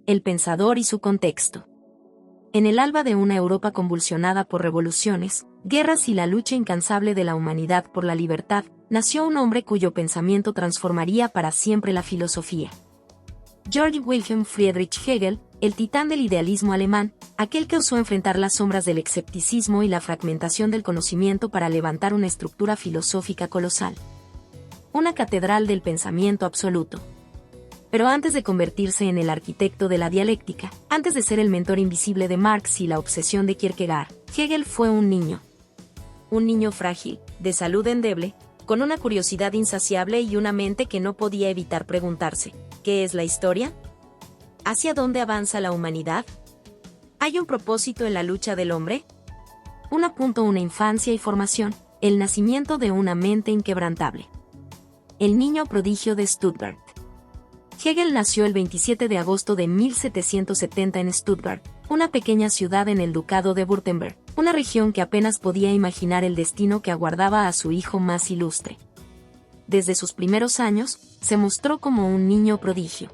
el pensador y su contexto. En el alba de una Europa convulsionada por revoluciones, guerras y la lucha incansable de la humanidad por la libertad, nació un hombre cuyo pensamiento transformaría para siempre la filosofía. Georg Wilhelm Friedrich Hegel, el titán del idealismo alemán, aquel que osó enfrentar las sombras del escepticismo y la fragmentación del conocimiento para levantar una estructura filosófica colosal. Una catedral del pensamiento absoluto. Pero antes de convertirse en el arquitecto de la dialéctica, antes de ser el mentor invisible de Marx y la obsesión de Kierkegaard, Hegel fue un niño. Un niño frágil, de salud endeble, con una curiosidad insaciable y una mente que no podía evitar preguntarse, ¿qué es la historia? ¿Hacia dónde avanza la humanidad? ¿Hay un propósito en la lucha del hombre? Una infancia y formación, el nacimiento de una mente inquebrantable. El niño prodigio de Stuttgart. Hegel nació el 27 de agosto de 1770 en Stuttgart, una pequeña ciudad en el Ducado de Württemberg, una región que apenas podía imaginar el destino que aguardaba a su hijo más ilustre. Desde sus primeros años, se mostró como un niño prodigio.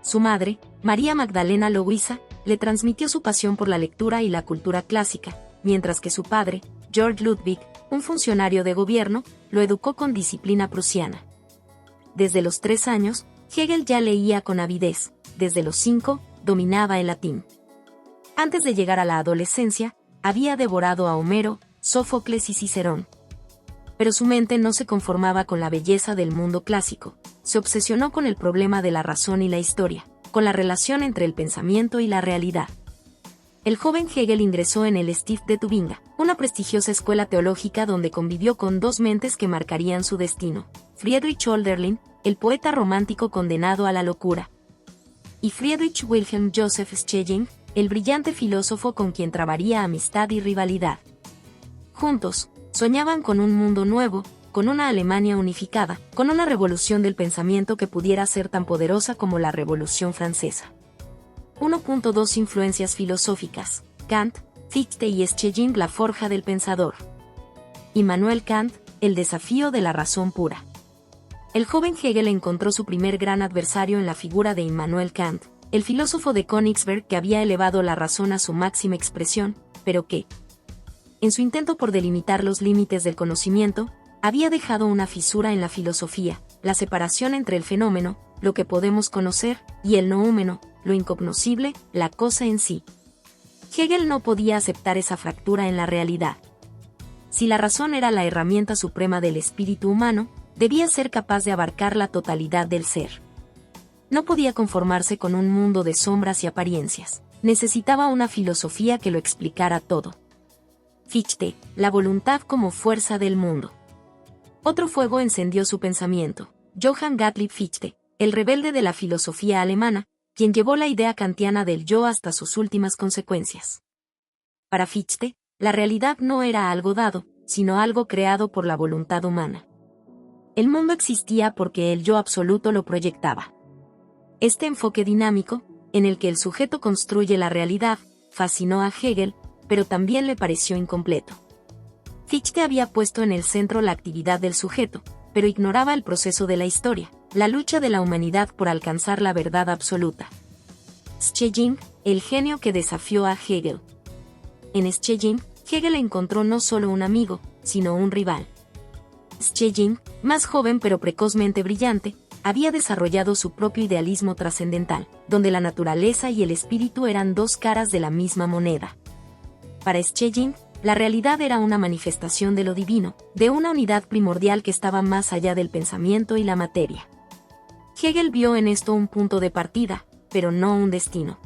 Su madre, María Magdalena Louisa, le transmitió su pasión por la lectura y la cultura clásica, mientras que su padre, Georg Ludwig, un funcionario de gobierno, lo educó con disciplina prusiana. Desde los 3 años, Hegel ya leía con avidez, desde los 5, dominaba el latín. Antes de llegar a la adolescencia, había devorado a Homero, Sófocles y Cicerón. Pero su mente no se conformaba con la belleza del mundo clásico, se obsesionó con el problema de la razón y la historia, con la relación entre el pensamiento y la realidad. El joven Hegel ingresó en el Stift de Tubinga, una prestigiosa escuela teológica donde convivió con 2 mentes que marcarían su destino, Friedrich Hölderlin, el poeta romántico condenado a la locura, y Friedrich Wilhelm Joseph Schelling, el brillante filósofo con quien trabaría amistad y rivalidad. Juntos, soñaban con un mundo nuevo, con una Alemania unificada, con una revolución del pensamiento que pudiera ser tan poderosa como la Revolución Francesa. 1.2 Influencias filosóficas. Kant, Fichte y Schelling, la forja del pensador. Immanuel Kant, el desafío de la razón pura. El joven Hegel encontró su primer gran adversario en la figura de Immanuel Kant, el filósofo de Königsberg que había elevado la razón a su máxima expresión, pero que, en su intento por delimitar los límites del conocimiento, había dejado una fisura en la filosofía, la separación entre el fenómeno, lo que podemos conocer, y el noúmeno, lo incognoscible, la cosa en sí. Hegel no podía aceptar esa fractura en la realidad. Si la razón era la herramienta suprema del espíritu humano, debía ser capaz de abarcar la totalidad del ser. No podía conformarse con un mundo de sombras y apariencias. Necesitaba una filosofía que lo explicara todo. Fichte, la voluntad como fuerza del mundo. Otro fuego encendió su pensamiento. Johann Gottlieb Fichte, el rebelde de la filosofía alemana, quien llevó la idea kantiana del yo hasta sus últimas consecuencias. Para Fichte, la realidad no era algo dado, sino algo creado por la voluntad humana. El mundo existía porque el yo absoluto lo proyectaba. Este enfoque dinámico, en el que el sujeto construye la realidad, fascinó a Hegel, pero también le pareció incompleto. Fichte había puesto en el centro la actividad del sujeto, pero ignoraba el proceso de la historia, la lucha de la humanidad por alcanzar la verdad absoluta. Schelling, el genio que desafió a Hegel. En Schelling, Hegel encontró no solo un amigo, sino un rival. Schelling, más joven pero precozmente brillante, había desarrollado su propio idealismo trascendental, donde la naturaleza y el espíritu eran 2 caras de la misma moneda. Para Schelling, la realidad era una manifestación de lo divino, de una unidad primordial que estaba más allá del pensamiento y la materia. Hegel vio en esto un punto de partida, pero no un destino.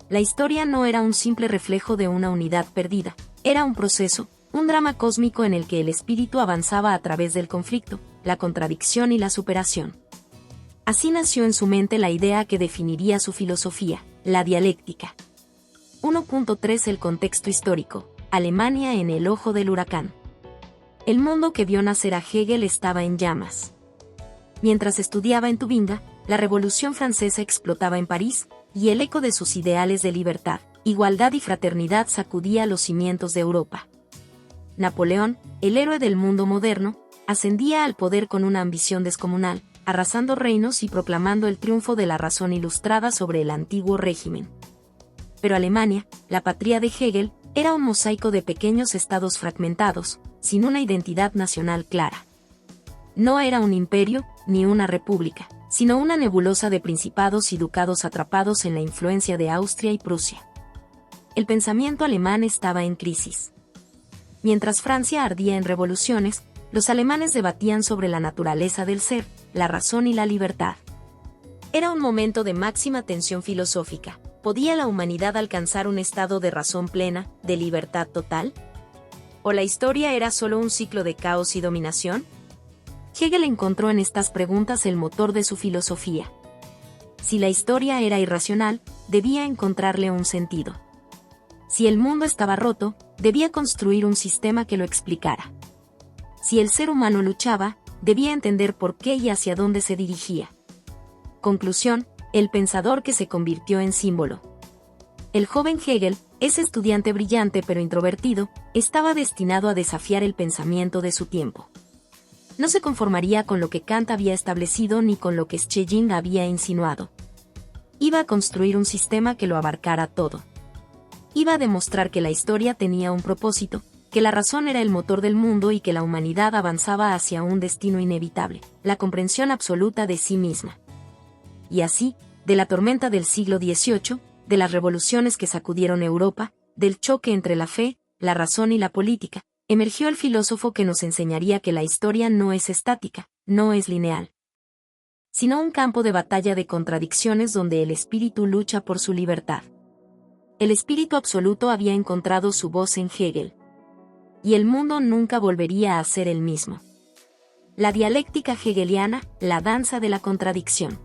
La historia no era un simple reflejo de una unidad perdida, era un proceso, un drama cósmico en el que el espíritu avanzaba a través del conflicto, la contradicción y la superación. Así nació en su mente la idea que definiría su filosofía, la dialéctica. 1.3 El contexto histórico. Alemania en el ojo del huracán. El mundo que vio nacer a Hegel estaba en llamas. Mientras estudiaba en Tubinga, la Revolución Francesa explotaba en París, y el eco de sus ideales de libertad, igualdad y fraternidad sacudía los cimientos de Europa. Napoleón, el héroe del mundo moderno, ascendía al poder con una ambición descomunal, arrasando reinos y proclamando el triunfo de la razón ilustrada sobre el antiguo régimen. Pero Alemania, la patria de Hegel, era un mosaico de pequeños estados fragmentados, sin una identidad nacional clara. No era un imperio, ni una república, sino una nebulosa de principados y ducados atrapados en la influencia de Austria y Prusia. El pensamiento alemán estaba en crisis. Mientras Francia ardía en revoluciones, los alemanes debatían sobre la naturaleza del ser, la razón y la libertad. Era un momento de máxima tensión filosófica. ¿Podía la humanidad alcanzar un estado de razón plena, de libertad total? ¿O la historia era solo un ciclo de caos y dominación? Hegel encontró en estas preguntas el motor de su filosofía. Si la historia era irracional, debía encontrarle un sentido. Si el mundo estaba roto, debía construir un sistema que lo explicara. Si el ser humano luchaba, debía entender por qué y hacia dónde se dirigía. Conclusión: el pensador que se convirtió en símbolo. El joven Hegel, ese estudiante brillante pero introvertido, estaba destinado a desafiar el pensamiento de su tiempo. No se conformaría con lo que Kant había establecido ni con lo que Schelling había insinuado. Iba a construir un sistema que lo abarcara todo. Iba a demostrar que la historia tenía un propósito, que la razón era el motor del mundo y que la humanidad avanzaba hacia un destino inevitable, la comprensión absoluta de sí misma. Y así, de la tormenta del siglo XVIII, de las revoluciones que sacudieron Europa, del choque entre la fe, la razón y la política, emergió el filósofo que nos enseñaría que la historia no es estática, no es lineal, sino un campo de batalla de contradicciones donde el espíritu lucha por su libertad. El espíritu absoluto había encontrado su voz en Hegel. Y el mundo nunca volvería a ser el mismo. La dialéctica hegeliana, la danza de la contradicción.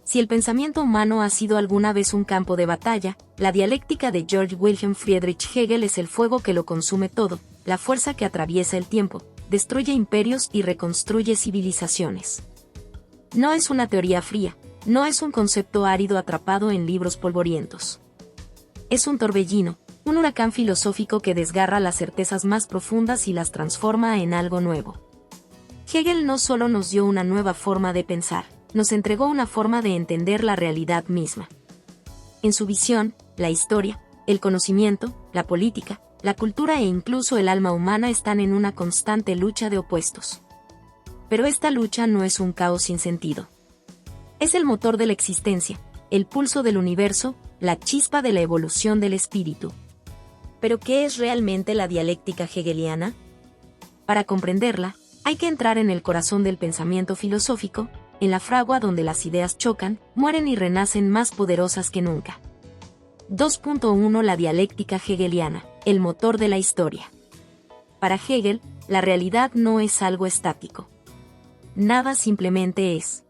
Si el pensamiento humano ha sido alguna vez un campo de batalla, la dialéctica de Georg Wilhelm Friedrich Hegel es el fuego que lo consume todo, la fuerza que atraviesa el tiempo, destruye imperios y reconstruye civilizaciones. No es una teoría fría, no es un concepto árido atrapado en libros polvorientos. Es un torbellino, un huracán filosófico que desgarra las certezas más profundas y las transforma en algo nuevo. Hegel no solo nos dio una nueva forma de pensar, nos entregó una forma de entender la realidad misma. En su visión, la historia, el conocimiento, la política, la cultura e incluso el alma humana están en una constante lucha de opuestos. Pero esta lucha no es un caos sin sentido. Es el motor de la existencia, el pulso del universo, la chispa de la evolución del espíritu. ¿Pero qué es realmente la dialéctica hegeliana? Para comprenderla, hay que entrar en el corazón del pensamiento filosófico, en la fragua donde las ideas chocan, mueren y renacen más poderosas que nunca. 2.1 La dialéctica hegeliana, el motor de la historia. Para Hegel, la realidad no es algo estático. Nada simplemente es.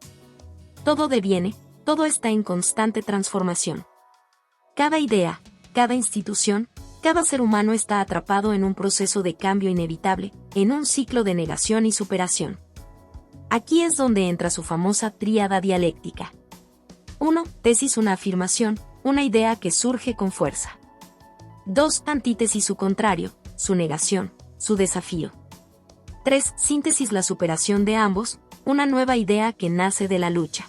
Todo deviene, todo está en constante transformación. Cada idea, cada institución, cada ser humano está atrapado en un proceso de cambio inevitable, en un ciclo de negación y superación. Aquí es donde entra su famosa tríada dialéctica. 1. Tesis: una afirmación, una idea que surge con fuerza. 2. Antítesis: su contrario, su negación, su desafío. 3. Síntesis: la superación de ambos, una nueva idea que nace de la lucha.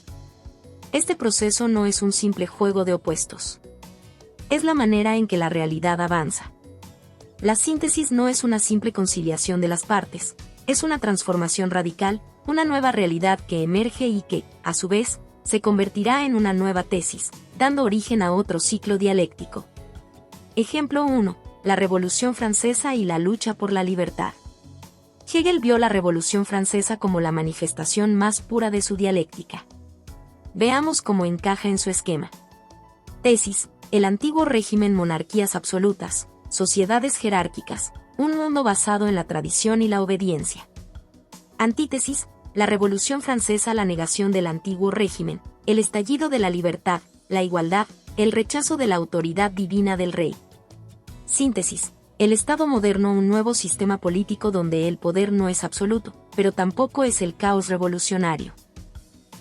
Este proceso no es un simple juego de opuestos. Es la manera en que la realidad avanza. La síntesis no es una simple conciliación de las partes, es una transformación radical, una nueva realidad que emerge y que, a su vez, se convertirá en una nueva tesis, dando origen a otro ciclo dialéctico. Ejemplo 1. La Revolución Francesa y la lucha por la libertad. Hegel vio la Revolución Francesa como la manifestación más pura de su dialéctica. Veamos cómo encaja en su esquema. Tesis: el antiguo régimen, monarquías absolutas, sociedades jerárquicas, un mundo basado en la tradición y la obediencia. Antítesis: la Revolución Francesa, la negación del antiguo régimen, el estallido de la libertad, la igualdad, el rechazo de la autoridad divina del rey. Síntesis: el Estado moderno, un nuevo sistema político donde el poder no es absoluto, pero tampoco es el caos revolucionario.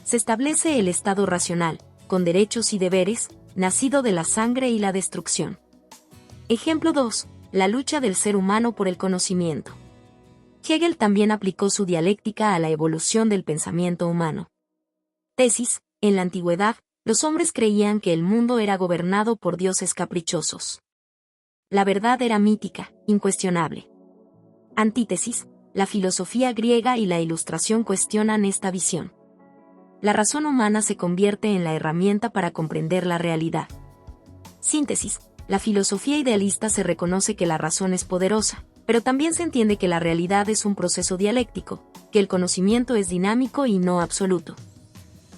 Se establece el Estado racional, con derechos y deberes, nacido de la sangre y la destrucción. Ejemplo 2. La lucha del ser humano por el conocimiento. Hegel también aplicó su dialéctica a la evolución del pensamiento humano. Tesis: en la antigüedad, los hombres creían que el mundo era gobernado por dioses caprichosos. La verdad era mítica, incuestionable. Antítesis: la filosofía griega y la Ilustración cuestionan esta visión. La razón humana se convierte en la herramienta para comprender la realidad. Síntesis: la filosofía idealista se reconoce que la razón es poderosa, pero también se entiende que la realidad es un proceso dialéctico, que el conocimiento es dinámico y no absoluto.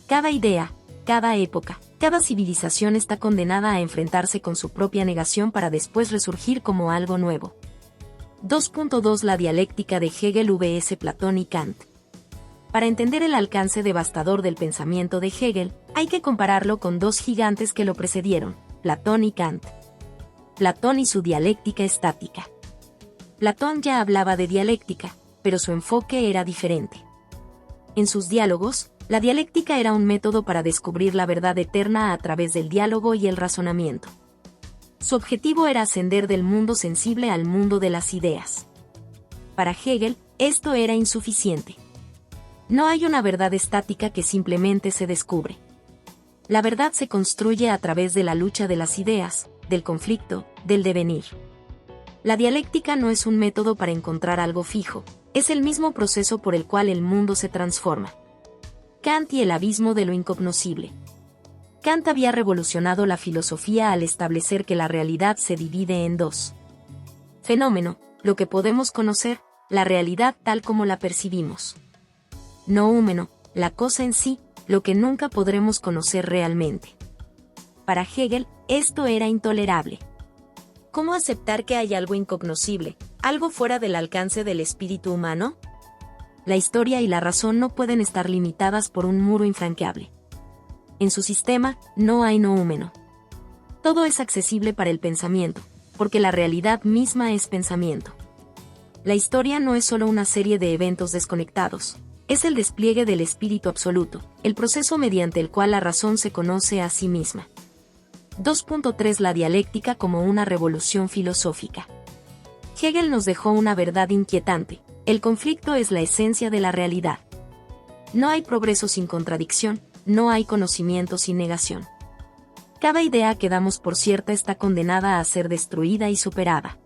Cada idea, cada época, cada civilización está condenada a enfrentarse con su propia negación para después resurgir como algo nuevo. 2.2 La dialéctica de Hegel vs Platón y Kant. Para entender el alcance devastador del pensamiento de Hegel, hay que compararlo con dos gigantes que lo precedieron, Platón y Kant. Platón y su dialéctica estática. Platón ya hablaba de dialéctica, pero su enfoque era diferente. En sus diálogos, la dialéctica era un método para descubrir la verdad eterna a través del diálogo y el razonamiento. Su objetivo era ascender del mundo sensible al mundo de las ideas. Para Hegel, esto era insuficiente. No hay una verdad estática que simplemente se descubre. La verdad se construye a través de la lucha de las ideas, del conflicto, del devenir. La dialéctica no es un método para encontrar algo fijo, es el mismo proceso por el cual el mundo se transforma. Kant y el abismo de lo incognoscible. Kant había revolucionado la filosofía al establecer que la realidad se divide en dos. Fenómeno, lo que podemos conocer, la realidad tal como la percibimos. Noúmeno, la cosa en sí, lo que nunca podremos conocer realmente. Para Hegel, esto era intolerable. ¿Cómo aceptar que hay algo incognoscible, algo fuera del alcance del espíritu humano? La historia y la razón no pueden estar limitadas por un muro infranqueable. En su sistema, no hay noúmeno. Todo es accesible para el pensamiento, porque la realidad misma es pensamiento. La historia no es solo una serie de eventos desconectados, es el despliegue del espíritu absoluto, el proceso mediante el cual la razón se conoce a sí misma. 2.3 La dialéctica como una revolución filosófica. Hegel nos dejó una verdad inquietante: el conflicto es la esencia de la realidad. No hay progreso sin contradicción, no hay conocimiento sin negación. Cada idea que damos por cierta está condenada a ser destruida y superada.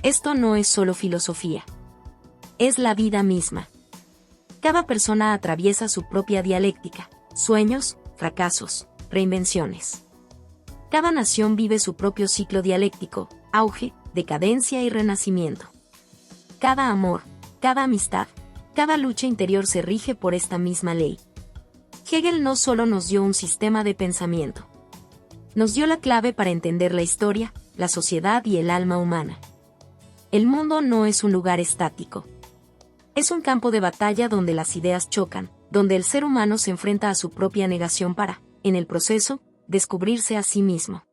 Esto no es solo filosofía. Es la vida misma. Cada persona atraviesa su propia dialéctica, sueños, fracasos, reinvenciones. Cada nación vive su propio ciclo dialéctico, auge, decadencia y renacimiento. Cada amor, cada amistad, cada lucha interior se rige por esta misma ley. Hegel no solo nos dio un sistema de pensamiento. Nos dio la clave para entender la historia, la sociedad y el alma humana. El mundo no es un lugar estático. Es un campo de batalla donde las ideas chocan, donde el ser humano se enfrenta a su propia negación para, en el proceso, descubrirse a sí mismo.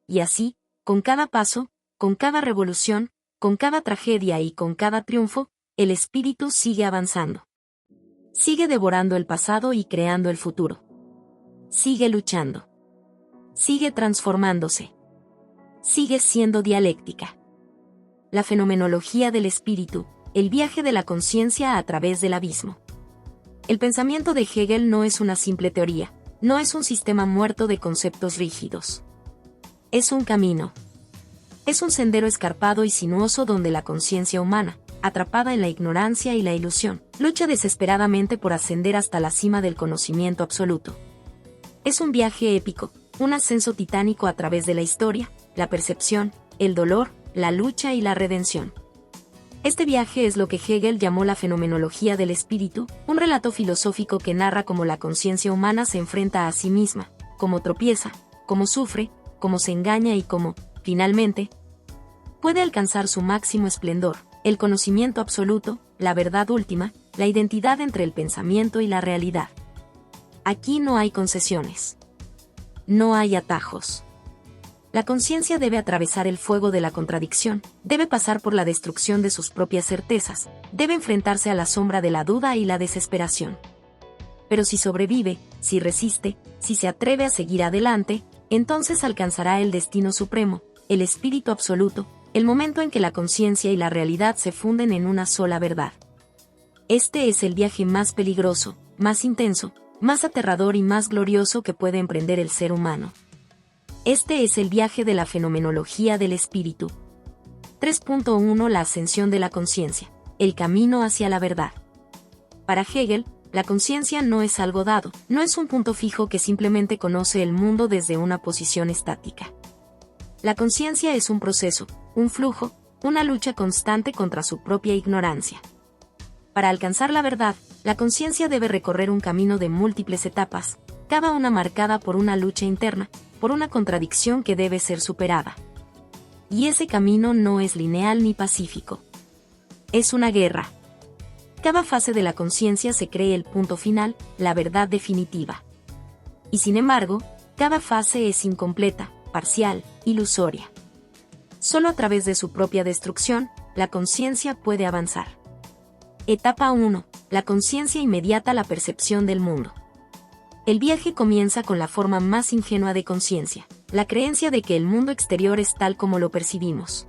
Y así, con cada paso, con cada revolución, con cada tragedia y con cada triunfo, el espíritu sigue avanzando. Sigue devorando el pasado y creando el futuro. Sigue luchando. Sigue transformándose. Sigue siendo dialéctica. La fenomenología del espíritu, el viaje de la conciencia a través del abismo. El pensamiento de Hegel no es una simple teoría, no es un sistema muerto de conceptos rígidos. Es un camino. Es un sendero escarpado y sinuoso donde la conciencia humana, atrapada en la ignorancia y la ilusión, lucha desesperadamente por ascender hasta la cima del conocimiento absoluto. Es un viaje épico, un ascenso titánico a través de la historia, la percepción, el dolor, la lucha y la redención. Este viaje es lo que Hegel llamó la fenomenología del espíritu, un relato filosófico que narra cómo la conciencia humana se enfrenta a sí misma, cómo tropieza, cómo sufre, cómo se engaña y cómo, finalmente, puede alcanzar su máximo esplendor, el conocimiento absoluto, la verdad última, la identidad entre el pensamiento y la realidad. Aquí no hay concesiones. No hay atajos. La conciencia debe atravesar el fuego de la contradicción, debe pasar por la destrucción de sus propias certezas, debe enfrentarse a la sombra de la duda y la desesperación. Pero si sobrevive, si resiste, si se atreve a seguir adelante, entonces alcanzará el destino supremo, el espíritu absoluto, el momento en que la conciencia y la realidad se funden en una sola verdad. Este es el viaje más peligroso, más intenso, más aterrador y más glorioso que puede emprender el ser humano. Este es el viaje de la fenomenología del espíritu. 3.1 La ascensión de la conciencia, el camino hacia la verdad. Para Hegel, la conciencia no es algo dado, no es un punto fijo que simplemente conoce el mundo desde una posición estática. La conciencia es un proceso, un flujo, una lucha constante contra su propia ignorancia. Para alcanzar la verdad, la conciencia debe recorrer un camino de múltiples etapas, cada una marcada por una lucha interna, por una contradicción que debe ser superada. Y ese camino no es lineal ni pacífico. Es una guerra. Cada fase de la conciencia se cree el punto final, la verdad definitiva. Y sin embargo, cada fase es incompleta, parcial, ilusoria. Solo a través de su propia destrucción, la conciencia puede avanzar. Etapa 1. La conciencia inmediata, la percepción del mundo. El viaje comienza con la forma más ingenua de conciencia, la creencia de que el mundo exterior es tal como lo percibimos.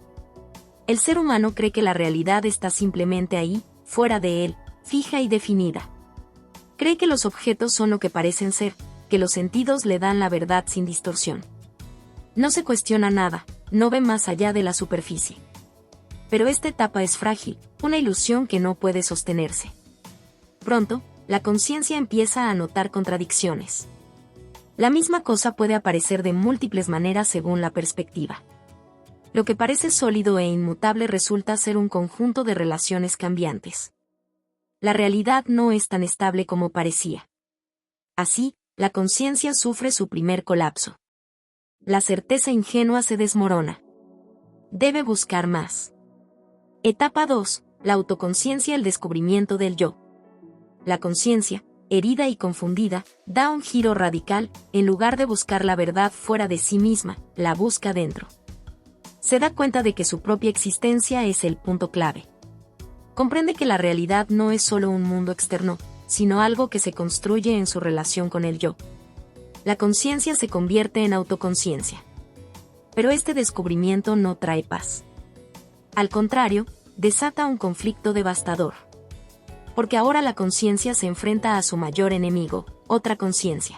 El ser humano cree que la realidad está simplemente ahí, fuera de él, fija y definida. Cree que los objetos son lo que parecen ser, que los sentidos le dan la verdad sin distorsión. No se cuestiona nada, no ve más allá de la superficie. Pero esta etapa es frágil, una ilusión que no puede sostenerse. Pronto, la conciencia empieza a notar contradicciones. La misma cosa puede aparecer de múltiples maneras según la perspectiva. Lo que parece sólido e inmutable resulta ser un conjunto de relaciones cambiantes. La realidad no es tan estable como parecía. Así, la conciencia sufre su primer colapso. La certeza ingenua se desmorona. Debe buscar más. Etapa 2. La autoconciencia, el descubrimiento del yo. La conciencia, herida y confundida, da un giro radical, en lugar de buscar la verdad fuera de sí misma, la busca dentro. Se da cuenta de que su propia existencia es el punto clave. Comprende que la realidad no es solo un mundo externo, sino algo que se construye en su relación con el yo. La conciencia se convierte en autoconciencia. Pero este descubrimiento no trae paz. Al contrario, desata un conflicto devastador. Porque ahora la conciencia se enfrenta a su mayor enemigo, otra conciencia.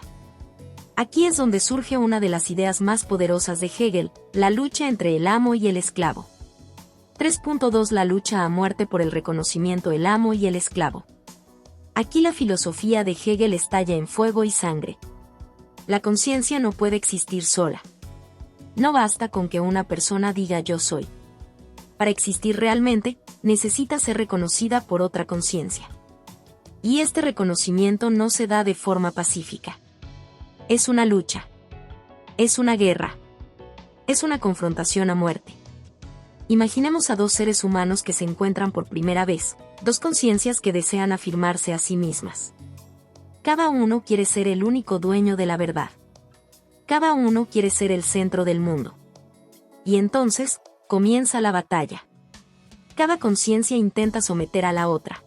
Aquí es donde surge una de las ideas más poderosas de Hegel, la lucha entre el amo y el esclavo. 3.2 La lucha a muerte por el reconocimiento, el amo y el esclavo. Aquí la filosofía de Hegel estalla en fuego y sangre. La conciencia no puede existir sola. No basta con que una persona diga yo soy. Para existir realmente, necesita ser reconocida por otra conciencia. Y este reconocimiento no se da de forma pacífica. Es una lucha. Es una guerra. Es una confrontación a muerte. Imaginemos a dos seres humanos que se encuentran por primera vez, dos conciencias que desean afirmarse a sí mismas. Cada uno quiere ser el único dueño de la verdad. Cada uno quiere ser el centro del mundo. Y entonces, comienza la batalla. Cada conciencia intenta someter a la otra.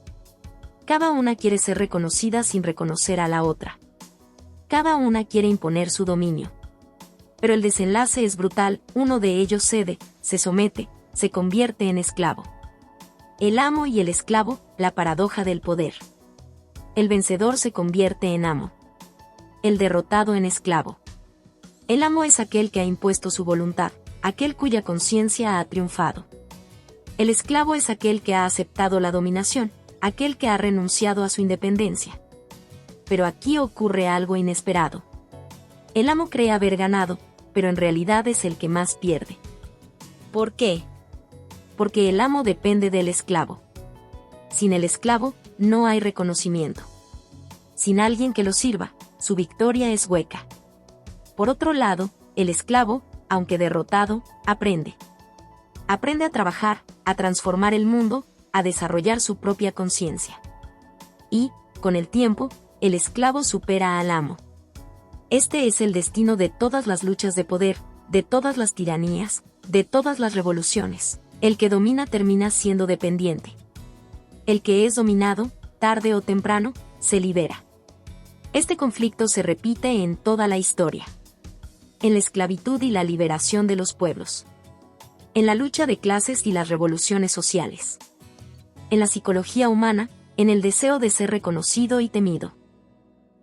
Cada una quiere ser reconocida sin reconocer a la otra. Cada una quiere imponer su dominio. Pero el desenlace es brutal, uno de ellos cede, se somete, se convierte en esclavo. El amo y el esclavo, la paradoja del poder. El vencedor se convierte en amo. El derrotado en esclavo. El amo es aquel que ha impuesto su voluntad, aquel cuya conciencia ha triunfado. El esclavo es aquel que ha aceptado la dominación, aquel que ha renunciado a su independencia. Pero aquí ocurre algo inesperado. El amo cree haber ganado, pero en realidad es el que más pierde. ¿Por qué? Porque el amo depende del esclavo. Sin el esclavo, no hay reconocimiento. Sin alguien que lo sirva, su victoria es hueca. Por otro lado, el esclavo, aunque derrotado, aprende. Aprende a trabajar, a transformar el mundo, a desarrollar su propia conciencia. Y, con el tiempo, el esclavo supera al amo. Este es el destino de todas las luchas de poder, de todas las tiranías, de todas las revoluciones. El que domina termina siendo dependiente. El que es dominado, tarde o temprano, se libera. Este conflicto se repite en toda la historia. En la esclavitud y la liberación de los pueblos. En la lucha de clases y las revoluciones sociales. En la psicología humana, en el deseo de ser reconocido y temido.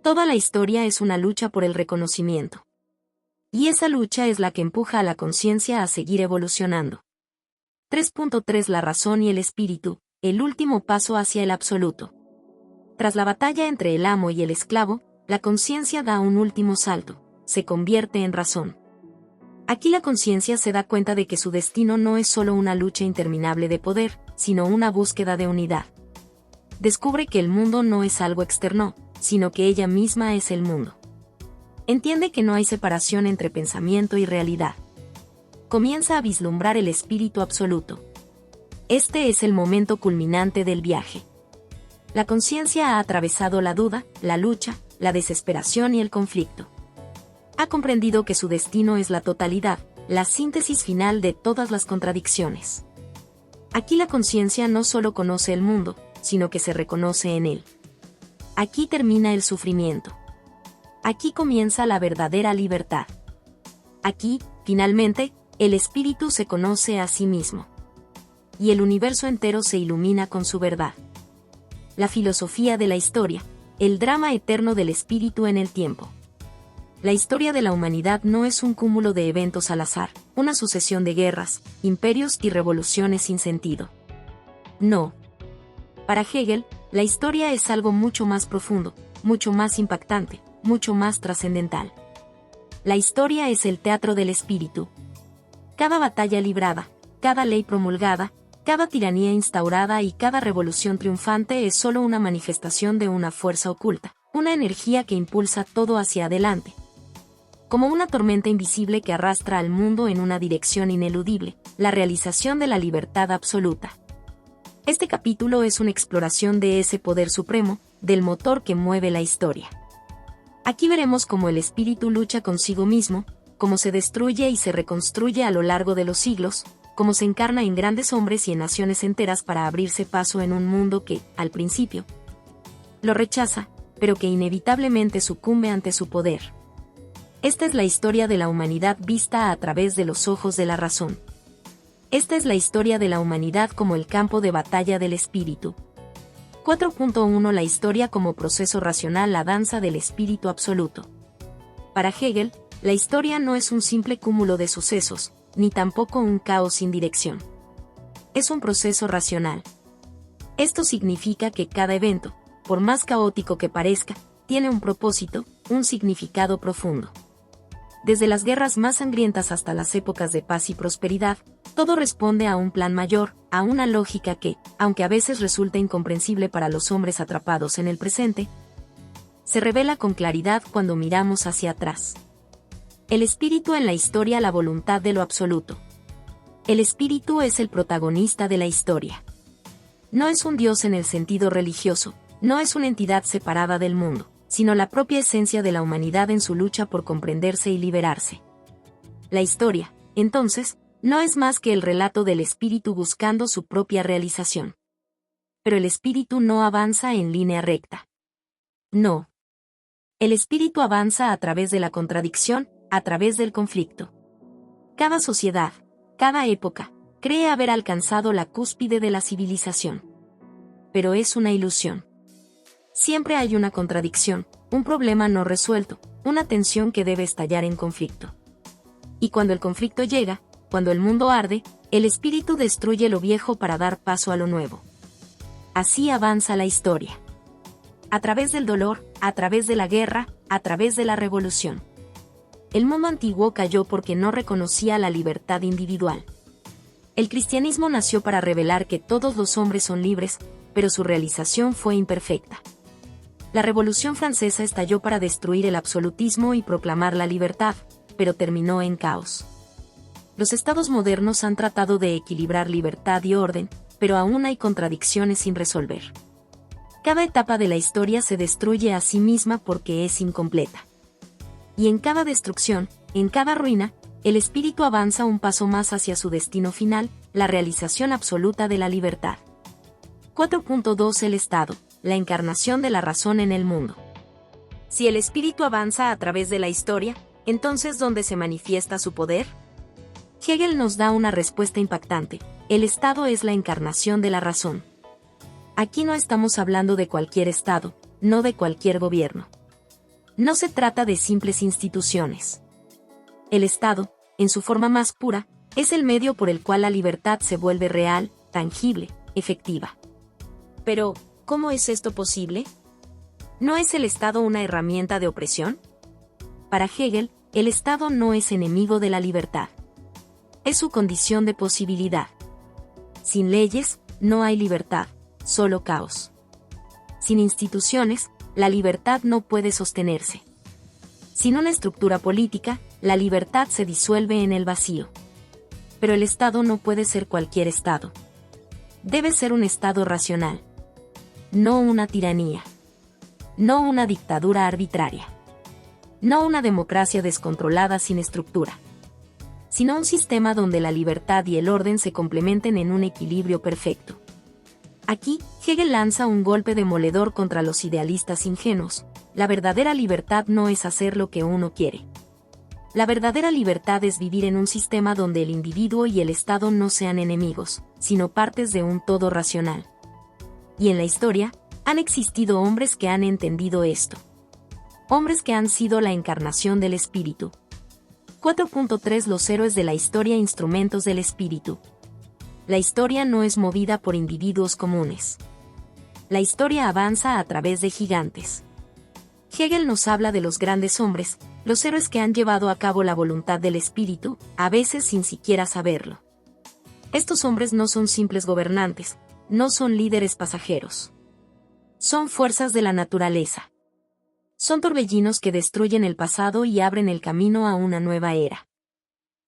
Toda la historia es una lucha por el reconocimiento. Y esa lucha es la que empuja a la conciencia a seguir evolucionando. 3.3 La razón y el espíritu, el último paso hacia el absoluto. Tras la batalla entre el amo y el esclavo, la conciencia da un último salto, se convierte en razón. Aquí la conciencia se da cuenta de que su destino no es solo una lucha interminable de poder, sino una búsqueda de unidad. Descubre que el mundo no es algo externo, sino que ella misma es el mundo. Entiende que no hay separación entre pensamiento y realidad. Comienza a vislumbrar el espíritu absoluto. Este es el momento culminante del viaje. La conciencia ha atravesado la duda, la lucha, la desesperación y el conflicto. Ha comprendido que su destino es la totalidad, la síntesis final de todas las contradicciones. Aquí la conciencia no solo conoce el mundo, sino que se reconoce en él. Aquí termina el sufrimiento. Aquí comienza la verdadera libertad. Aquí, finalmente, el espíritu se conoce a sí mismo. Y el universo entero se ilumina con su verdad. La filosofía de la historia, el drama eterno del espíritu en el tiempo. La historia de la humanidad no es un cúmulo de eventos al azar, una sucesión de guerras, imperios y revoluciones sin sentido. No. Para Hegel, la historia es algo mucho más profundo, mucho más impactante, mucho más trascendental. La historia es el teatro del espíritu. Cada batalla librada, cada ley promulgada, cada tiranía instaurada y cada revolución triunfante es solo una manifestación de una fuerza oculta, una energía que impulsa todo hacia adelante. Como una tormenta invisible que arrastra al mundo en una dirección ineludible, la realización de la libertad absoluta. Este capítulo es una exploración de ese poder supremo, del motor que mueve la historia. Aquí veremos cómo el espíritu lucha consigo mismo, cómo se destruye y se reconstruye a lo largo de los siglos, cómo se encarna en grandes hombres y en naciones enteras para abrirse paso en un mundo que, al principio, lo rechaza, pero que inevitablemente sucumbe ante su poder. Esta es la historia de la humanidad vista a través de los ojos de la razón. Esta es la historia de la humanidad como el campo de batalla del espíritu. 4.1 La historia como proceso racional, la danza del espíritu absoluto. Para Hegel, la historia no es un simple cúmulo de sucesos, ni tampoco un caos sin dirección. Es un proceso racional. Esto significa que cada evento, por más caótico que parezca, tiene un propósito, un significado profundo. Desde las guerras más sangrientas hasta las épocas de paz y prosperidad, todo responde a un plan mayor, a una lógica que, aunque a veces resulta incomprensible para los hombres atrapados en el presente, se revela con claridad cuando miramos hacia atrás. El espíritu en la historia, la voluntad de lo absoluto. El espíritu es el protagonista de la historia. No es un dios en el sentido religioso, no es una entidad separada del mundo, sino la propia esencia de la humanidad en su lucha por comprenderse y liberarse. La historia, entonces, no es más que el relato del espíritu buscando su propia realización. Pero el espíritu no avanza en línea recta. No. El espíritu avanza a través de la contradicción, a través del conflicto. Cada sociedad, cada época, cree haber alcanzado la cúspide de la civilización. Pero es una ilusión. Siempre hay una contradicción, un problema no resuelto, una tensión que debe estallar en conflicto. Y cuando el conflicto llega, cuando el mundo arde, el espíritu destruye lo viejo para dar paso a lo nuevo. Así avanza la historia. A través del dolor, a través de la guerra, a través de la revolución. El mundo antiguo cayó porque no reconocía la libertad individual. El cristianismo nació para revelar que todos los hombres son libres, pero su realización fue imperfecta. La Revolución Francesa estalló para destruir el absolutismo y proclamar la libertad, pero terminó en caos. Los estados modernos han tratado de equilibrar libertad y orden, pero aún hay contradicciones sin resolver. Cada etapa de la historia se destruye a sí misma porque es incompleta. Y en cada destrucción, en cada ruina, el espíritu avanza un paso más hacia su destino final, la realización absoluta de la libertad. 4.2 El Estado, la encarnación de la razón en el mundo. Si el espíritu avanza a través de la historia, entonces ¿dónde se manifiesta su poder? Hegel nos da una respuesta impactante: el Estado es la encarnación de la razón. Aquí no estamos hablando de cualquier Estado, no de cualquier gobierno. No se trata de simples instituciones. El Estado, en su forma más pura, es el medio por el cual la libertad se vuelve real, tangible, efectiva. Pero, ¿cómo es esto posible? ¿No es el Estado una herramienta de opresión? Para Hegel, el Estado no es enemigo de la libertad. Es su condición de posibilidad. Sin leyes, no hay libertad, solo caos. Sin instituciones, la libertad no puede sostenerse. Sin una estructura política, la libertad se disuelve en el vacío. Pero el Estado no puede ser cualquier Estado. Debe ser un Estado racional. No una tiranía. No una dictadura arbitraria. No una democracia descontrolada sin estructura. Sino un sistema donde la libertad y el orden se complementen en un equilibrio perfecto. Aquí, Hegel lanza un golpe demoledor contra los idealistas ingenuos. La verdadera libertad no es hacer lo que uno quiere. La verdadera libertad es vivir en un sistema donde el individuo y el Estado no sean enemigos, sino partes de un todo racional. Y en la historia, han existido hombres que han entendido esto. Hombres que han sido la encarnación del espíritu. 4.3 Los héroes de la historia, instrumentos del espíritu. La historia no es movida por individuos comunes. La historia avanza a través de gigantes. Hegel nos habla de los grandes hombres, los héroes que han llevado a cabo la voluntad del espíritu, a veces sin siquiera saberlo. Estos hombres no son simples gobernantes, no son líderes pasajeros. Son fuerzas de la naturaleza. Son torbellinos que destruyen el pasado y abren el camino a una nueva era.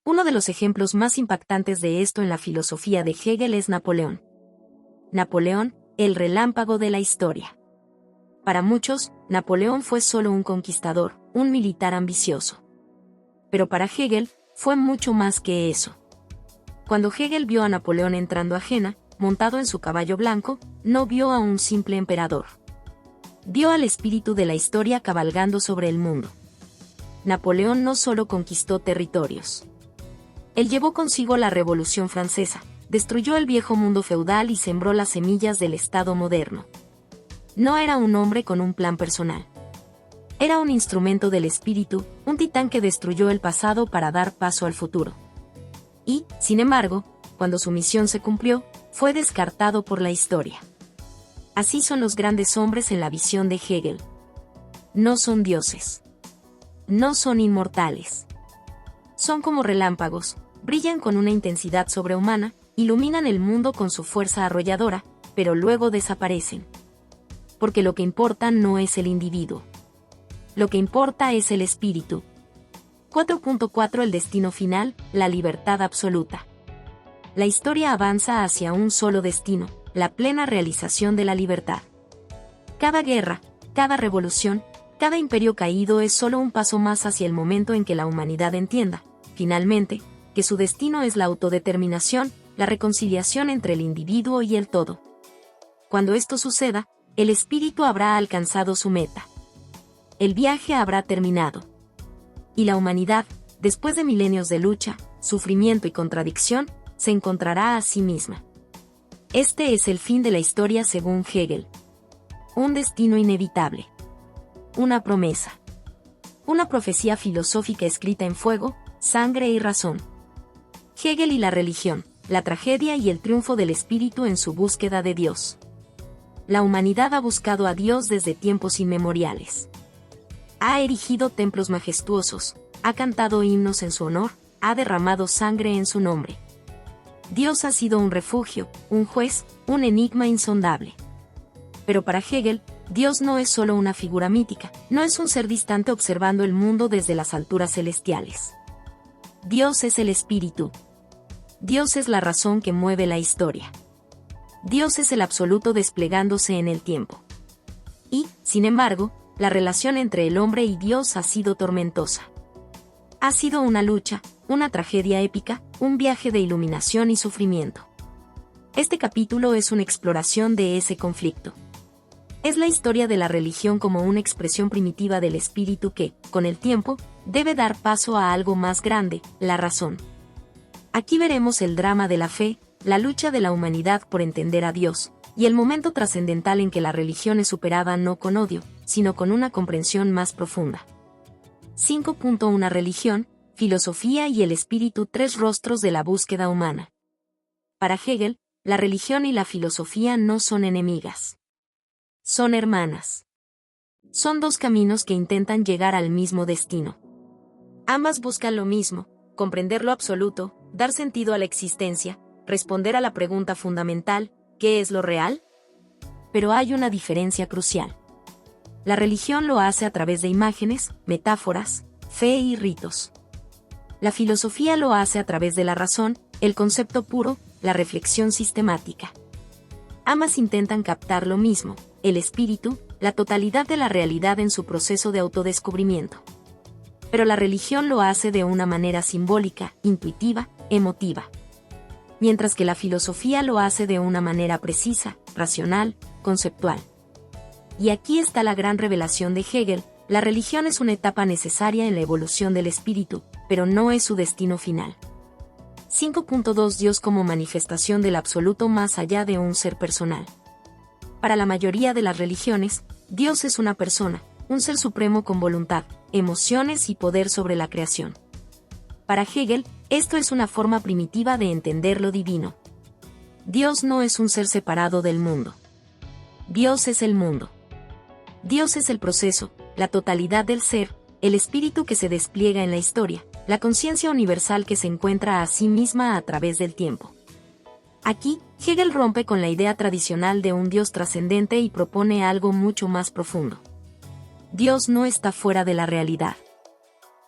Uno de los ejemplos más impactantes de esto en la filosofía de Hegel es Napoleón. Napoleón, el relámpago de la historia. Para muchos, Napoleón fue solo un conquistador, un militar ambicioso. Pero para Hegel, fue mucho más que eso. Cuando Hegel vio a Napoleón entrando a Jena, montado en su caballo blanco, no vio a un simple emperador. Vio al espíritu de la historia cabalgando sobre el mundo. Napoleón no solo conquistó territorios. Él llevó consigo la Revolución Francesa, destruyó el viejo mundo feudal y sembró las semillas del Estado moderno. No era un hombre con un plan personal. Era un instrumento del espíritu, un titán que destruyó el pasado para dar paso al futuro. Y, sin embargo, cuando su misión se cumplió, fue descartado por la historia. Así son los grandes hombres en la visión de Hegel. No son dioses. No son inmortales. Son como relámpagos, brillan con una intensidad sobrehumana, iluminan el mundo con su fuerza arrolladora, pero luego desaparecen. Porque lo que importa no es el individuo. Lo que importa es el espíritu. 4.4 El destino final, la libertad absoluta. La historia avanza hacia un solo destino, la plena realización de la libertad. Cada guerra, cada revolución, cada imperio caído es solo un paso más hacia el momento en que la humanidad entienda, finalmente, que su destino es la autodeterminación, la reconciliación entre el individuo y el todo. Cuando esto suceda, el espíritu habrá alcanzado su meta. El viaje habrá terminado. Y la humanidad, después de milenios de lucha, sufrimiento y contradicción, se encontrará a sí misma. Este es el fin de la historia según Hegel. Un destino inevitable. Una promesa. Una profecía filosófica escrita en fuego, sangre y razón. Hegel y la religión, la tragedia y el triunfo del espíritu en su búsqueda de Dios. La humanidad ha buscado a Dios desde tiempos inmemoriales. Ha erigido templos majestuosos, ha cantado himnos en su honor, ha derramado sangre en su nombre. Dios ha sido un refugio, un juez, un enigma insondable. Pero para Hegel, Dios no es solo una figura mítica, no es un ser distante observando el mundo desde las alturas celestiales. Dios es el espíritu. Dios es la razón que mueve la historia. Dios es el absoluto desplegándose en el tiempo. Y, sin embargo, la relación entre el hombre y Dios ha sido tormentosa. Ha sido una lucha, una tragedia épica, un viaje de iluminación y sufrimiento. Este capítulo es una exploración de ese conflicto. Es la historia de la religión como una expresión primitiva del espíritu que, con el tiempo, debe dar paso a algo más grande, la razón. Aquí veremos el drama de la fe, la lucha de la humanidad por entender a Dios, y el momento trascendental en que la religión es superada no con odio, sino con una comprensión más profunda. 5.1 Religión, filosofía y el espíritu, tres rostros de la búsqueda humana. Para Hegel, la religión y la filosofía no son enemigas. Son hermanas. Son dos caminos que intentan llegar al mismo destino. Ambas buscan lo mismo: comprender lo absoluto, dar sentido a la existencia, responder a la pregunta fundamental, ¿qué es lo real? Pero hay una diferencia crucial. La religión lo hace a través de imágenes, metáforas, fe y ritos. La filosofía lo hace a través de la razón, el concepto puro, la reflexión sistemática. Ambas intentan captar lo mismo: el espíritu, la totalidad de la realidad en su proceso de autodescubrimiento. Pero la religión lo hace de una manera simbólica, intuitiva, emotiva. Mientras que la filosofía lo hace de una manera precisa, racional, conceptual. Y aquí está la gran revelación de Hegel: la religión es una etapa necesaria en la evolución del espíritu, pero no es su destino final. 5.2 Dios como manifestación del absoluto más allá de un ser personal. Para la mayoría de las religiones, Dios es una persona, un ser supremo con voluntad, emociones y poder sobre la creación. Para Hegel, esto es una forma primitiva de entender lo divino. Dios no es un ser separado del mundo. Dios es el mundo. Dios es el proceso, la totalidad del ser, el espíritu que se despliega en la historia, la conciencia universal que se encuentra a sí misma a través del tiempo. Aquí, Hegel rompe con la idea tradicional de un Dios trascendente y propone algo mucho más profundo. Dios no está fuera de la realidad.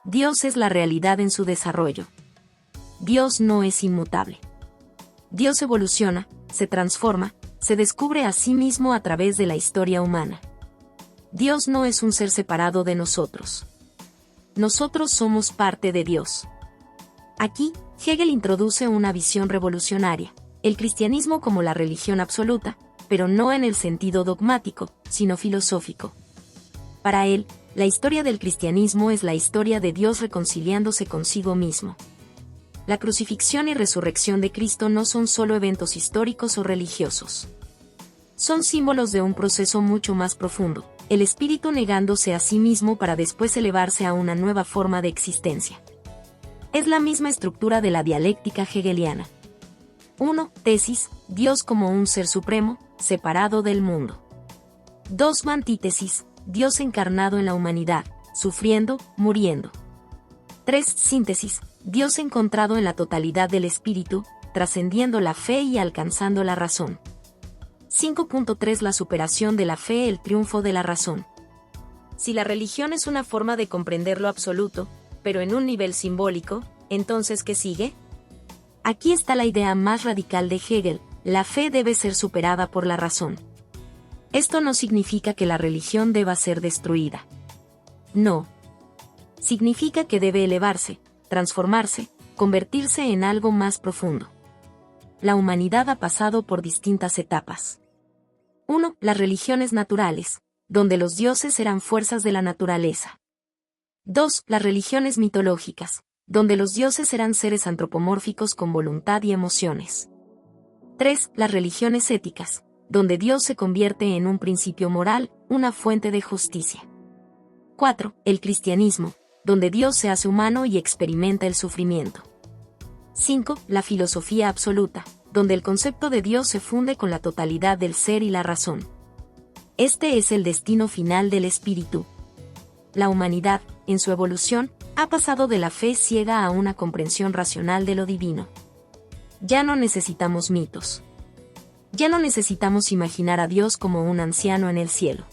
Dios es la realidad en su desarrollo. Dios no es inmutable. Dios evoluciona, se transforma, se descubre a sí mismo a través de la historia humana. Dios no es un ser separado de nosotros. Nosotros somos parte de Dios. Aquí, Hegel introduce una visión revolucionaria: el cristianismo como la religión absoluta, pero no en el sentido dogmático, sino filosófico. Para él, la historia del cristianismo es la historia de Dios reconciliándose consigo mismo. La crucifixión y resurrección de Cristo no son solo eventos históricos o religiosos. Son símbolos de un proceso mucho más profundo: el espíritu negándose a sí mismo para después elevarse a una nueva forma de existencia. Es la misma estructura de la dialéctica hegeliana. 1. Tesis: Dios como un ser supremo, separado del mundo. 2. Antítesis: Dios encarnado en la humanidad, sufriendo, muriendo. 3. Síntesis: Dios encontrado en la totalidad del espíritu, trascendiendo la fe y alcanzando la razón. 5.3 La superación de la fe, el triunfo de la razón. Si la religión es una forma de comprender lo absoluto, pero en un nivel simbólico, entonces ¿qué sigue? Aquí está la idea más radical de Hegel: la fe debe ser superada por la razón. Esto no significa que la religión deba ser destruida. No. Significa que debe elevarse, transformarse, convertirse en algo más profundo. La humanidad ha pasado por distintas etapas. 1. Las religiones naturales, donde los dioses eran fuerzas de la naturaleza. 2. Las religiones mitológicas, donde los dioses eran seres antropomórficos con voluntad y emociones. 3. Las religiones éticas, donde Dios se convierte en un principio moral, una fuente de justicia. 4. El cristianismo, donde Dios se hace humano y experimenta el sufrimiento. 5. La filosofía absoluta, donde el concepto de Dios se funde con la totalidad del ser y la razón. Este es el destino final del espíritu. La humanidad, en su evolución, ha pasado de la fe ciega a una comprensión racional de lo divino. Ya no necesitamos mitos. Ya no necesitamos imaginar a Dios como un anciano en el cielo.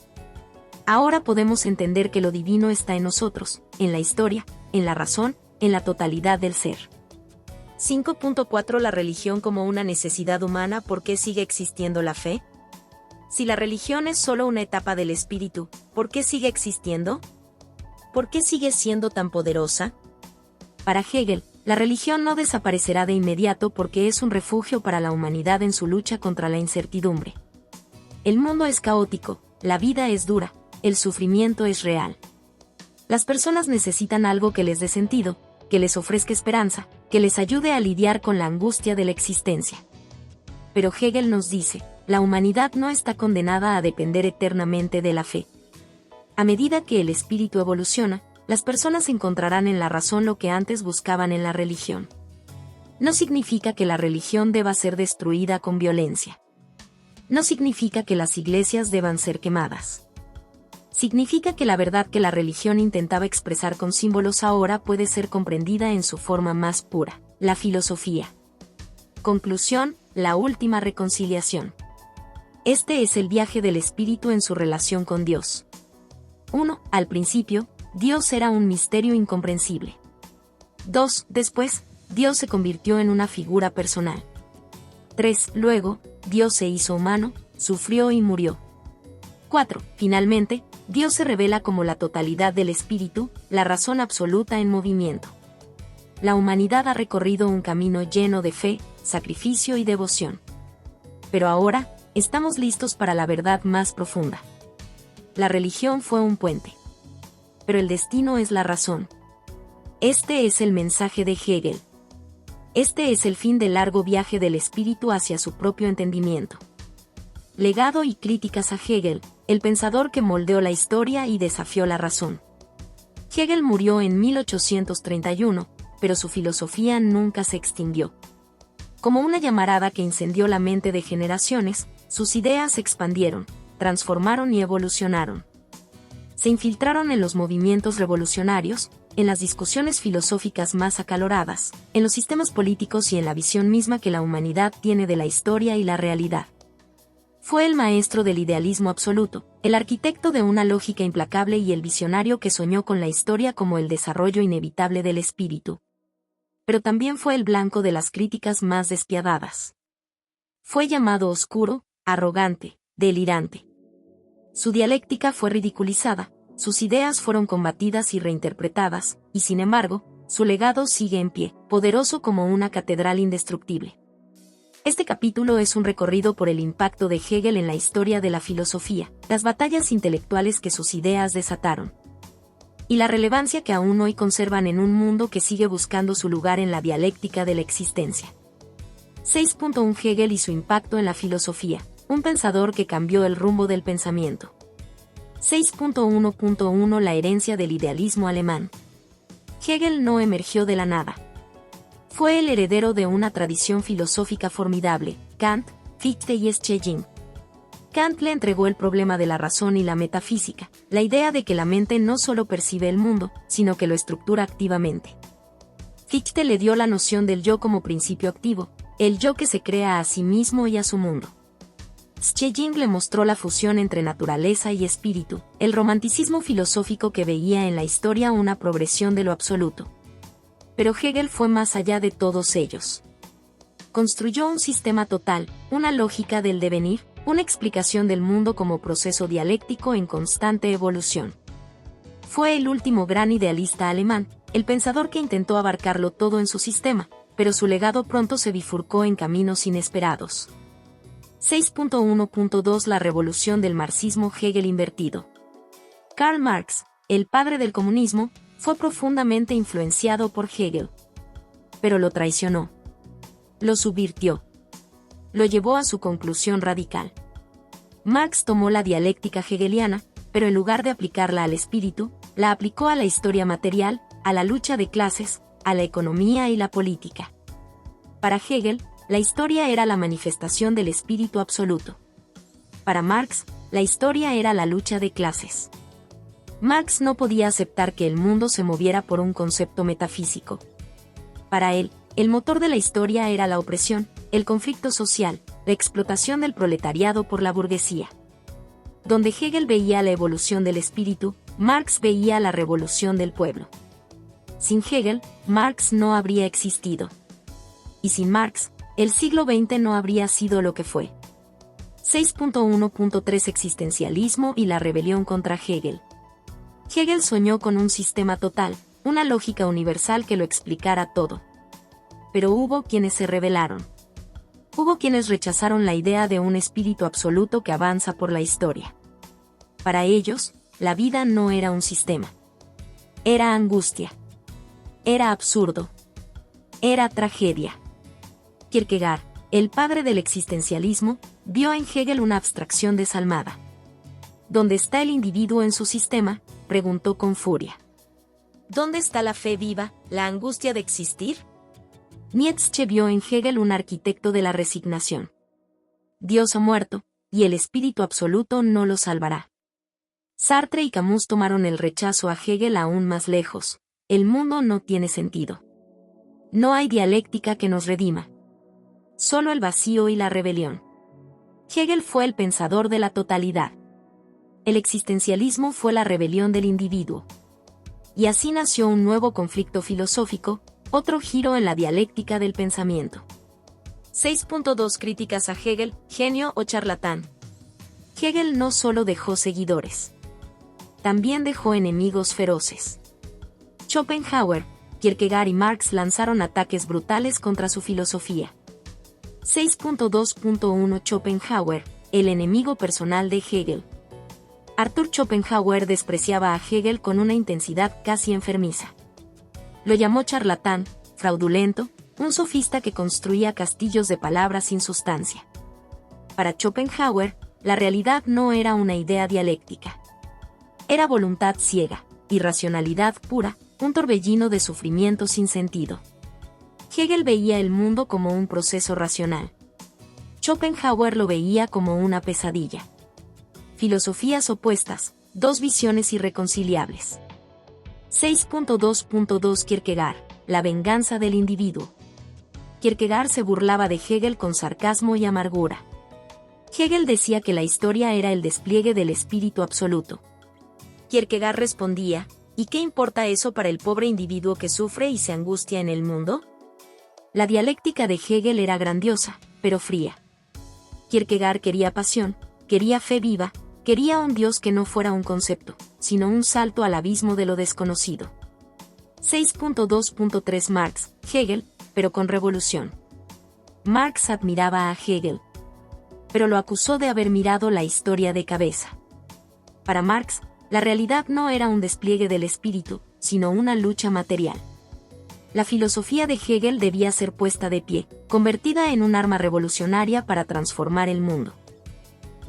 Ahora podemos entender que lo divino está en nosotros, en la historia, en la razón, en la totalidad del ser. 5.4 La religión como una necesidad humana. ¿Por qué sigue existiendo la fe? Si la religión es solo una etapa del espíritu, ¿por qué sigue existiendo? ¿Por qué sigue siendo tan poderosa? Para Hegel, la religión no desaparecerá de inmediato porque es un refugio para la humanidad en su lucha contra la incertidumbre. El mundo es caótico, la vida es dura, el sufrimiento es real. Las personas necesitan algo que les dé sentido, que les ofrezca esperanza, que les ayude a lidiar con la angustia de la existencia. Pero Hegel nos dice: la humanidad no está condenada a depender eternamente de la fe. A medida que el espíritu evoluciona, las personas encontrarán en la razón lo que antes buscaban en la religión. No significa que la religión deba ser destruida con violencia. No significa que las iglesias deban ser quemadas. Significa que la verdad que la religión intentaba expresar con símbolos ahora puede ser comprendida en su forma más pura, la filosofía. Conclusión, la última reconciliación. Este es el viaje del espíritu en su relación con Dios. 1. Al principio, Dios era un misterio incomprensible. 2. Después, Dios se convirtió en una figura personal. 3. Luego, Dios se hizo humano, sufrió y murió. 4. Finalmente, Dios se revela como la totalidad del espíritu, la razón absoluta en movimiento. La humanidad ha recorrido un camino lleno de fe, sacrificio y devoción. Pero ahora, estamos listos para la verdad más profunda. La religión fue un puente. Pero el destino es la razón. Este es el mensaje de Hegel. Este es el fin del largo viaje del espíritu hacia su propio entendimiento. Legado y críticas a Hegel, el pensador que moldeó la historia y desafió la razón. Hegel murió en 1831, pero su filosofía nunca se extinguió. Como una llamarada que incendió la mente de generaciones, sus ideas se expandieron, transformaron y evolucionaron. Se infiltraron en los movimientos revolucionarios, en las discusiones filosóficas más acaloradas, en los sistemas políticos y en la visión misma que la humanidad tiene de la historia y la realidad. Fue el maestro del idealismo absoluto, el arquitecto de una lógica implacable y el visionario que soñó con la historia como el desarrollo inevitable del espíritu. Pero también fue el blanco de las críticas más despiadadas. Fue llamado oscuro, arrogante, delirante. Su dialéctica fue ridiculizada, sus ideas fueron combatidas y reinterpretadas, y sin embargo, su legado sigue en pie, poderoso como una catedral indestructible. Este capítulo es un recorrido por el impacto de Hegel en la historia de la filosofía, las batallas intelectuales que sus ideas desataron, y la relevancia que aún hoy conservan en un mundo que sigue buscando su lugar en la dialéctica de la existencia. 6.1 Hegel y su impacto en la filosofía, un pensador que cambió el rumbo del pensamiento. 6.1.1 La herencia del idealismo alemán. Hegel no emergió de la nada. Fue el heredero de una tradición filosófica formidable, Kant, Fichte y Schelling. Kant le entregó el problema de la razón y la metafísica, la idea de que la mente no solo percibe el mundo, sino que lo estructura activamente. Fichte le dio la noción del yo como principio activo, el yo que se crea a sí mismo y a su mundo. Schelling le mostró la fusión entre naturaleza y espíritu, el romanticismo filosófico que veía en la historia una progresión de lo absoluto. Pero Hegel fue más allá de todos ellos. Construyó un sistema total, una lógica del devenir, una explicación del mundo como proceso dialéctico en constante evolución. Fue el último gran idealista alemán, el pensador que intentó abarcarlo todo en su sistema, pero su legado pronto se bifurcó en caminos inesperados. 6.1.2 La revolución del marxismo Hegel invertido. Karl Marx, el padre del comunismo, fue profundamente influenciado por Hegel. Pero lo traicionó. Lo subvirtió. Lo llevó a su conclusión radical. Marx tomó la dialéctica hegeliana, pero en lugar de aplicarla al espíritu, la aplicó a la historia material, a la lucha de clases, a la economía y la política. Para Hegel, la historia era la manifestación del espíritu absoluto. Para Marx, la historia era la lucha de clases. Marx no podía aceptar que el mundo se moviera por un concepto metafísico. Para él, el motor de la historia era la opresión, el conflicto social, la explotación del proletariado por la burguesía. Donde Hegel veía la evolución del espíritu, Marx veía la revolución del pueblo. Sin Hegel, Marx no habría existido. Y sin Marx, el siglo XX no habría sido lo que fue. 6.1.3 Existencialismo y la rebelión contra Hegel. Hegel soñó con un sistema total, una lógica universal que lo explicara todo. Pero hubo quienes se rebelaron. Hubo quienes rechazaron la idea de un espíritu absoluto que avanza por la historia. Para ellos, la vida no era un sistema. Era angustia. Era absurdo. Era tragedia. Kierkegaard, el padre del existencialismo, vio en Hegel una abstracción desalmada. ¿Dónde está el individuo en su sistema?, preguntó con furia. ¿Dónde está la fe viva, la angustia de existir? Nietzsche vio en Hegel un arquitecto de la resignación. Dios ha muerto, y el espíritu absoluto no lo salvará. Sartre y Camus tomaron el rechazo a Hegel aún más lejos. El mundo no tiene sentido. No hay dialéctica que nos redima. Solo el vacío y la rebelión. Hegel fue el pensador de la totalidad. El existencialismo fue la rebelión del individuo. Y así nació un nuevo conflicto filosófico, otro giro en la dialéctica del pensamiento. 6.2 Críticas a Hegel, genio o charlatán. Hegel no solo dejó seguidores. También dejó enemigos feroces. Schopenhauer, Kierkegaard y Marx lanzaron ataques brutales contra su filosofía. 6.2.1 Schopenhauer, el enemigo personal de Hegel. Arthur Schopenhauer despreciaba a Hegel con una intensidad casi enfermiza. Lo llamó charlatán, fraudulento, un sofista que construía castillos de palabras sin sustancia. Para Schopenhauer, la realidad no era una idea dialéctica. Era voluntad ciega, irracionalidad pura, un torbellino de sufrimiento sin sentido. Hegel veía el mundo como un proceso racional. Schopenhauer lo veía como una pesadilla. Filosofías opuestas, dos visiones irreconciliables. 6.2.2 Kierkegaard, la venganza del individuo. Kierkegaard se burlaba de Hegel con sarcasmo y amargura. Hegel decía que la historia era el despliegue del espíritu absoluto. Kierkegaard respondía, ¿y qué importa eso para el pobre individuo que sufre y se angustia en el mundo? La dialéctica de Hegel era grandiosa, pero fría. Kierkegaard quería pasión, quería fe viva, quería un Dios que no fuera un concepto, sino un salto al abismo de lo desconocido. 6.2.3 Marx, Hegel, pero con revolución. Marx admiraba a Hegel, pero lo acusó de haber mirado la historia de cabeza. Para Marx, la realidad no era un despliegue del espíritu, sino una lucha material. La filosofía de Hegel debía ser puesta de pie, convertida en un arma revolucionaria para transformar el mundo.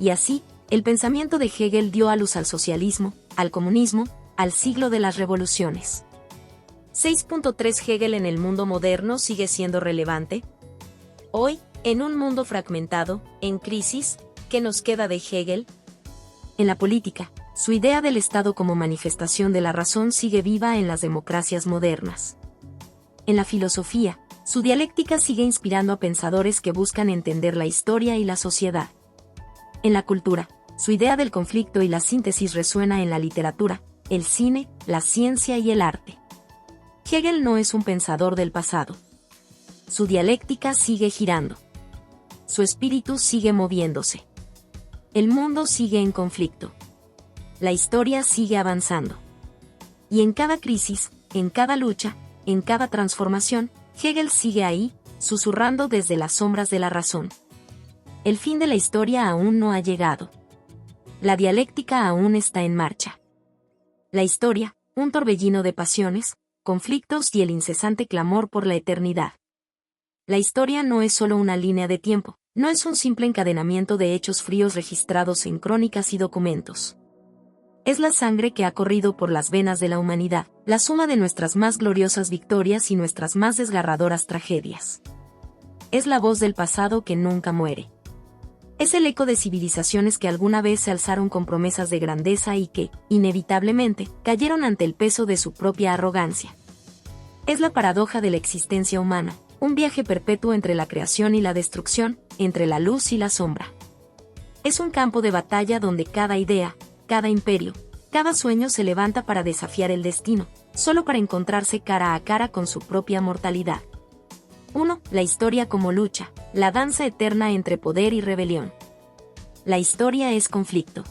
Y así, el pensamiento de Hegel dio a luz al socialismo, al comunismo, al siglo de las revoluciones. 6.3 Hegel en el mundo moderno sigue siendo relevante. Hoy, en un mundo fragmentado, en crisis, ¿qué nos queda de Hegel? En la política, su idea del Estado como manifestación de la razón sigue viva en las democracias modernas. En la filosofía, su dialéctica sigue inspirando a pensadores que buscan entender la historia y la sociedad. En la cultura, su idea del conflicto y la síntesis resuena en la literatura, el cine, la ciencia y el arte. Hegel no es un pensador del pasado. Su dialéctica sigue girando. Su espíritu sigue moviéndose. El mundo sigue en conflicto. La historia sigue avanzando. Y en cada crisis, en cada lucha, en cada transformación, Hegel sigue ahí, susurrando desde las sombras de la razón. El fin de la historia aún no ha llegado. La dialéctica aún está en marcha. La historia, un torbellino de pasiones, conflictos y el incesante clamor por la eternidad. La historia no es solo una línea de tiempo, no es un simple encadenamiento de hechos fríos registrados en crónicas y documentos. Es la sangre que ha corrido por las venas de la humanidad, la suma de nuestras más gloriosas victorias y nuestras más desgarradoras tragedias. Es la voz del pasado que nunca muere. Es el eco de civilizaciones que alguna vez se alzaron con promesas de grandeza y que, inevitablemente, cayeron ante el peso de su propia arrogancia. Es la paradoja de la existencia humana, un viaje perpetuo entre la creación y la destrucción, entre la luz y la sombra. Es un campo de batalla donde cada idea, cada imperio, cada sueño se levanta para desafiar el destino, solo para encontrarse cara a cara con su propia mortalidad. 1. La historia como lucha, la danza eterna entre poder y rebelión. La historia es conflicto.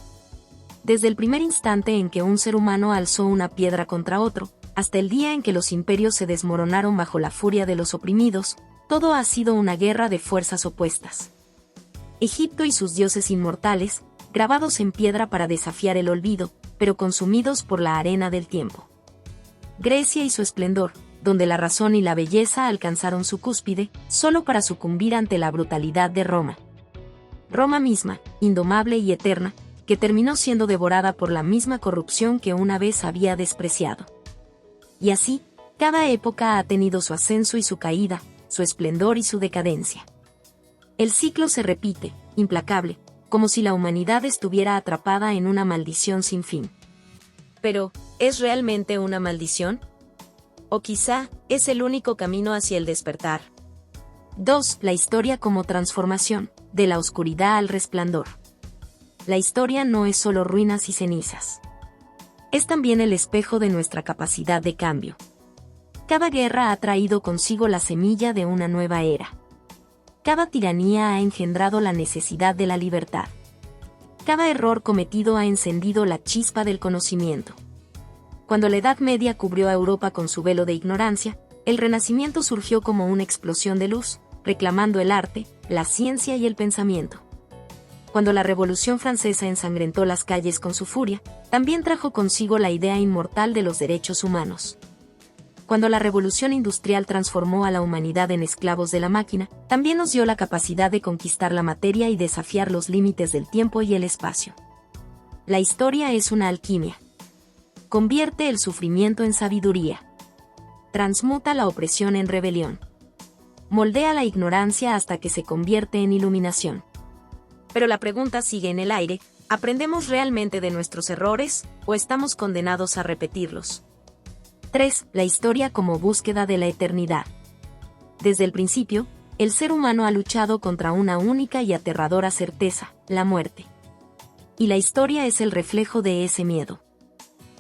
Desde el primer instante en que un ser humano alzó una piedra contra otro, hasta el día en que los imperios se desmoronaron bajo la furia de los oprimidos, todo ha sido una guerra de fuerzas opuestas. Egipto y sus dioses inmortales, grabados en piedra para desafiar el olvido, pero consumidos por la arena del tiempo. Grecia y su esplendor, donde la razón y la belleza alcanzaron su cúspide, solo para sucumbir ante la brutalidad de Roma. Roma misma, indomable y eterna, que terminó siendo devorada por la misma corrupción que una vez había despreciado. Y así, cada época ha tenido su ascenso y su caída, su esplendor y su decadencia. El ciclo se repite, implacable, como si la humanidad estuviera atrapada en una maldición sin fin. Pero, ¿es realmente una maldición? O quizá, es el único camino hacia el despertar. 2. La historia como transformación, de la oscuridad al resplandor. La historia no es solo ruinas y cenizas. Es también el espejo de nuestra capacidad de cambio. Cada guerra ha traído consigo la semilla de una nueva era. Cada tiranía ha engendrado la necesidad de la libertad. Cada error cometido ha encendido la chispa del conocimiento. Cuando la Edad Media cubrió a Europa con su velo de ignorancia, el Renacimiento surgió como una explosión de luz, reclamando el arte, la ciencia y el pensamiento. Cuando la Revolución Francesa ensangrentó las calles con su furia, también trajo consigo la idea inmortal de los derechos humanos. Cuando la Revolución Industrial transformó a la humanidad en esclavos de la máquina, también nos dio la capacidad de conquistar la materia y desafiar los límites del tiempo y el espacio. La historia es una alquimia. Convierte el sufrimiento en sabiduría. Transmuta la opresión en rebelión. Moldea la ignorancia hasta que se convierte en iluminación. Pero la pregunta sigue en el aire: ¿aprendemos realmente de nuestros errores, o estamos condenados a repetirlos? 3. La historia como búsqueda de la eternidad. Desde el principio, el ser humano ha luchado contra una única y aterradora certeza, la muerte. Y la historia es el reflejo de ese miedo.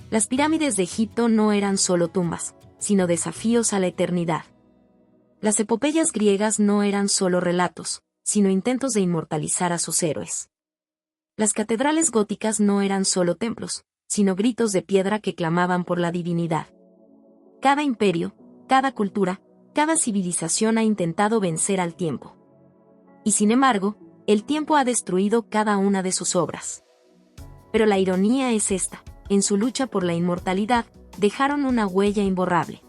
Las pirámides de Egipto no eran solo tumbas, sino desafíos a la eternidad. Las epopeyas griegas no eran solo relatos, sino intentos de inmortalizar a sus héroes. Las catedrales góticas no eran solo templos, sino gritos de piedra que clamaban por la divinidad. Cada imperio, cada cultura, cada civilización ha intentado vencer al tiempo. Y sin embargo, el tiempo ha destruido cada una de sus obras. Pero la ironía es esta: en su lucha por la inmortalidad, dejaron una huella imborrable.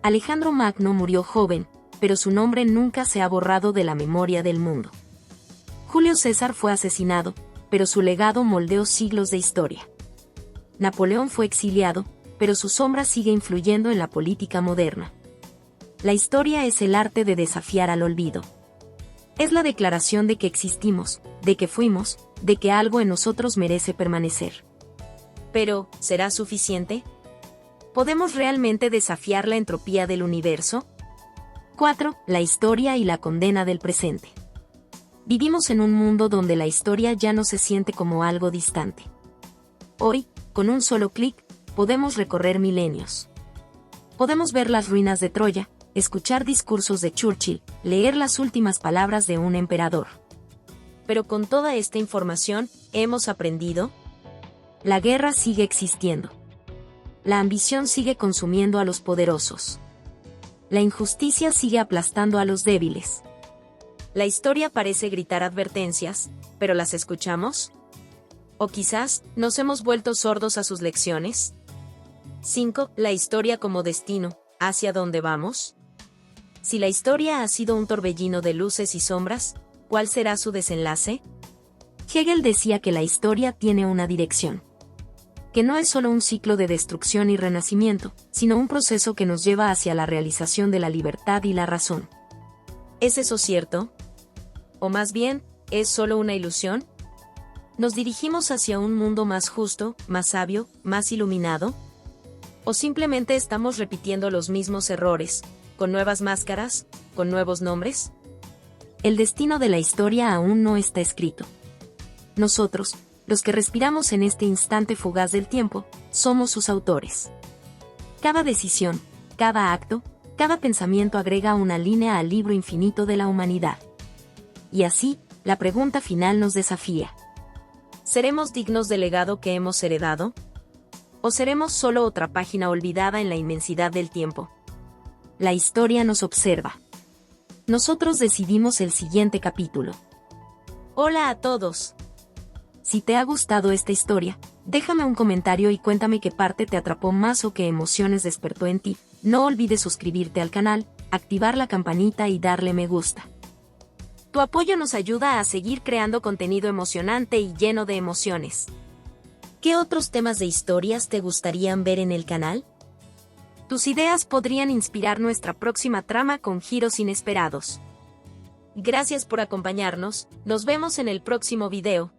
Alejandro Magno murió joven, pero su nombre nunca se ha borrado de la memoria del mundo. Julio César fue asesinado, pero su legado moldeó siglos de historia. Napoleón fue exiliado, pero su sombra sigue influyendo en la política moderna. La historia es el arte de desafiar al olvido. Es la declaración de que existimos, de que fuimos, de que algo en nosotros merece permanecer. Pero, ¿será suficiente? ¿Podemos realmente desafiar la entropía del universo? 4. La historia y la condena del presente. Vivimos en un mundo donde la historia ya no se siente como algo distante. Hoy, con un solo clic, podemos recorrer milenios. Podemos ver las ruinas de Troya, escuchar discursos de Churchill, leer las últimas palabras de un emperador. Pero con toda esta información, ¿hemos aprendido? La guerra sigue existiendo. La ambición sigue consumiendo a los poderosos. La injusticia sigue aplastando a los débiles. La historia parece gritar advertencias, ¿pero las escuchamos? ¿O quizás, nos hemos vuelto sordos a sus lecciones? 5. La historia como destino, ¿hacia dónde vamos? Si la historia ha sido un torbellino de luces y sombras, ¿cuál será su desenlace? Hegel decía que la historia tiene una dirección. Que no es solo un ciclo de destrucción y renacimiento, sino un proceso que nos lleva hacia la realización de la libertad y la razón. ¿Es eso cierto? ¿O más bien, es solo una ilusión? ¿Nos dirigimos hacia un mundo más justo, más sabio, más iluminado? ¿O simplemente estamos repitiendo los mismos errores, con nuevas máscaras, con nuevos nombres? El destino de la historia aún no está escrito. Nosotros, los que respiramos en este instante fugaz del tiempo, somos sus autores. Cada decisión, cada acto, cada pensamiento agrega una línea al libro infinito de la humanidad. Y así, la pregunta final nos desafía. ¿Seremos dignos del legado que hemos heredado? ¿O seremos solo otra página olvidada en la inmensidad del tiempo? La historia nos observa. Nosotros decidimos el siguiente capítulo. Hola a todos. Si te ha gustado esta historia, déjame un comentario y cuéntame qué parte te atrapó más o qué emociones despertó en ti. No olvides suscribirte al canal, activar la campanita y darle me gusta. Tu apoyo nos ayuda a seguir creando contenido emocionante y lleno de emociones. ¿Qué otros temas de historias te gustarían ver en el canal? Tus ideas podrían inspirar nuestra próxima trama con giros inesperados. Gracias por acompañarnos, nos vemos en el próximo video.